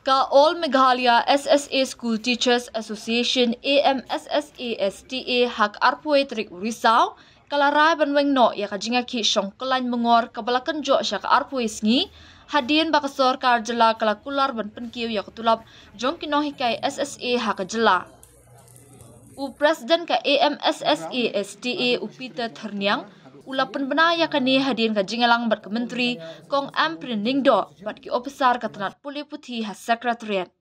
Ka All Meghalaya SSA School Teachers Association AMSSASTA hak arpoi trik Risau kalarai banweng no ya kajinga ki syong kelain mengor kabalakan jo sya ka arpoi sngi hadien bakasor karjela kalakular ban penkiu ya ketulap jong kino hikai SSA hak jela. U Presiden ka AMSSASTA Upita Terniang ula penbenaya kani hadien ka jingalang bat ke menteri kong amprin ningdo bat ki ofisar katanat puli putih has sekretariat.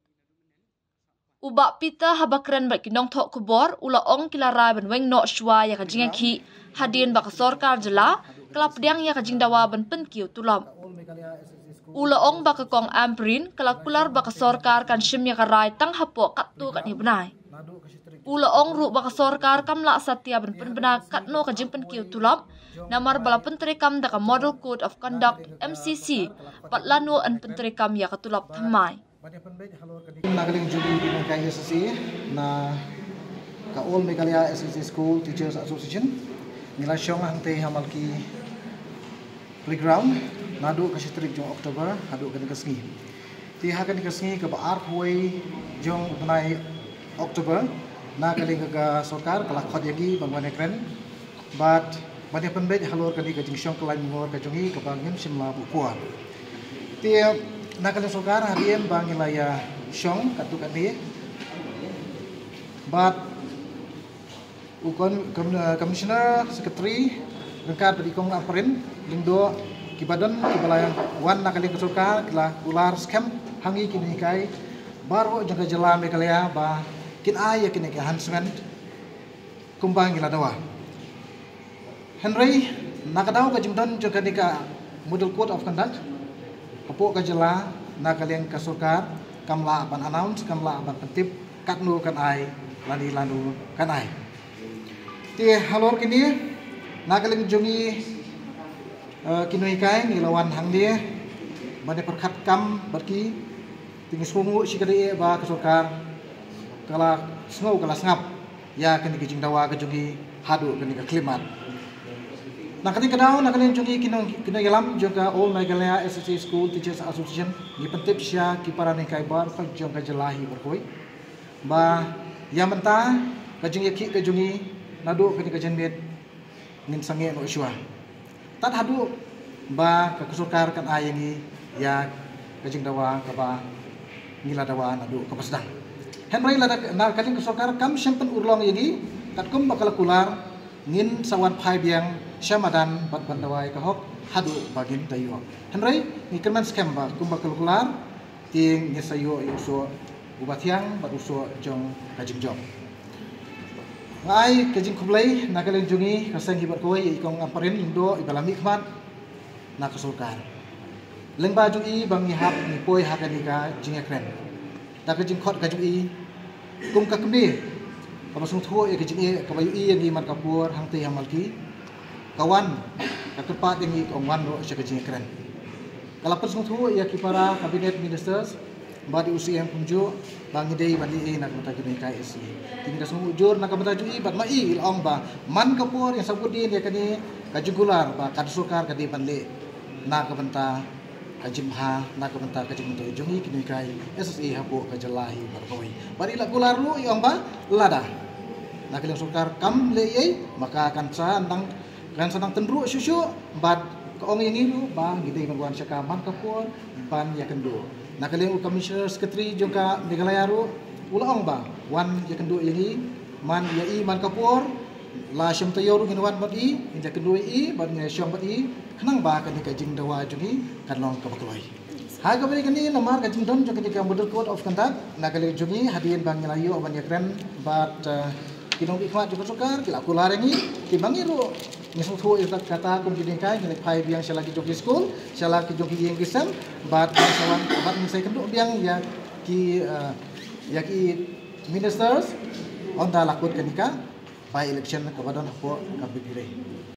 Uba pita habakren bat ki nong thok kubor ula ong kilarai ban weng no shwa ya ka jinga ki hadien baka sorkar jela kelap diang ya ka jingdawa ban penkiu tulam. Ula ong baka kong amprin kalakular baka sorkar kan shim ya ka rai tang hapo katu kan hibnai. Ula ong ru baka sorkar kam la satya ban penbena katno ka jimpen kiu tulap namar bala penteri kam da ka Model Code of Conduct MCC patlano an penteri kam ya katulap thamai. Nagaling judi di Meghalaya SSA na ka All Meghalaya SSA School Teachers Association nila syong hangte hamalki playground nadu ka sitrik jong Oktober hadu ka nikasngi. Ti hakan nikasngi ka baar huai jong benai Oktober na kaling ka sorkar kala khod yagi bangwane kren but bani penbet halor kani ka jingsyong kelain ngor ka jongi ka bangin simla bukuan. Ti na kaling sorkar hadien bangilaya syong katu kani but ukon commissioner secretary lengkap di kong aprin lingdo kibadan kibalayang wan na kaling sorkar kala ular scam hangi kini kai baru jaga jela Meghalaya ba kin ay yakin enhancement kumbang gila dawa. Henry nakadaw ka jimdon jo kanika Model Code of Conduct kapo ka jela nakaliang ka sorkar kamla ban announce kamla ban pentip katnu kan ay lani lanu kan ay. Ti halor kini nakaling jongi kinuikai nilawan hang dia bade perkat kam barki tingis sungu sikade ba ka sorkar kala snow kala sngap ya kani kijing dawa ka jogi hadu kani ka klimat nakani kadaw nakani jogi kino yalam joga All Meghalaya SSA School Teachers Association ni pentip sya ki parani kai bar pa jong ka jelahi berkoi ba ya menta ka jogi ki ka jogi nadu kani ka jenbet ngin sange no iswa tat hadu ba ka kusukar kan ayangi ya kajing dawa ka ba ngila dawa nadu ka pasdang. Henry na kaling kesokar kam syempen urlong yagi katkum bakal kular ngin sawan phai biang syamadan bat bandawai kahok hadu bagin tayo. Henry ni kemen scam ba kum bakal kular ting ni sayo yuso ubatiang bat uso jong kajing jong. Ai kajing kublai na kaling jungi kasang hibat koi ikong amparin indo ibalami khmat na kesokar. Lengba jungi bang hap ni poi hakanika jingekren. Da kajing khot kajing i kum ka kembe pamasung thuo e kajing e kabayu i yang man kapur hangte hamalki kawan ka kepat yang i ongwan ro sya kajing keren kalapan sung thuo ya kipara cabinet ministers badi UCM kumjo bang idei bandi e nak mata kini kai isi tinggal sung ujur nak mata jui bat mai il ong ba man kapur yang sabudin ya kani kajugular ba kadusukar kadi banle na kabenta kajimha nak bentar kajim untuk jongi kini kai SSA hapo kajalahi berkoi bari la kularu yang ba lada nak yang sukar kam lei maka akan sandang kan sandang tendru susu bad kaong ini lu ba gidei mangwan syakaman kapur ban ya kendo nak yang commissioner secretary juga Meghalaya ru ulang ba wan ya kendo ini man ya i man kapur la syam tayo ru ginwan badi inja kendo i ban ya syam badi kenang ba kani kajing dawa jungi kanlong ka bakloi ha ka bari kani lamar kajing don jo kani ka Model Code of Conduct na kali jungi hadien bang ngelayo ban yakren bat kinong ikmat jo sukar kila kularengi tibangi ro ngisung thu itak kata kum jiding kai kini phai biang sala ki jogi school sala ki jogi yeng kisam bat sawan bat misai kendo biang ya ki ministers on da lakut kani ka by election ka badon hapo ka bigire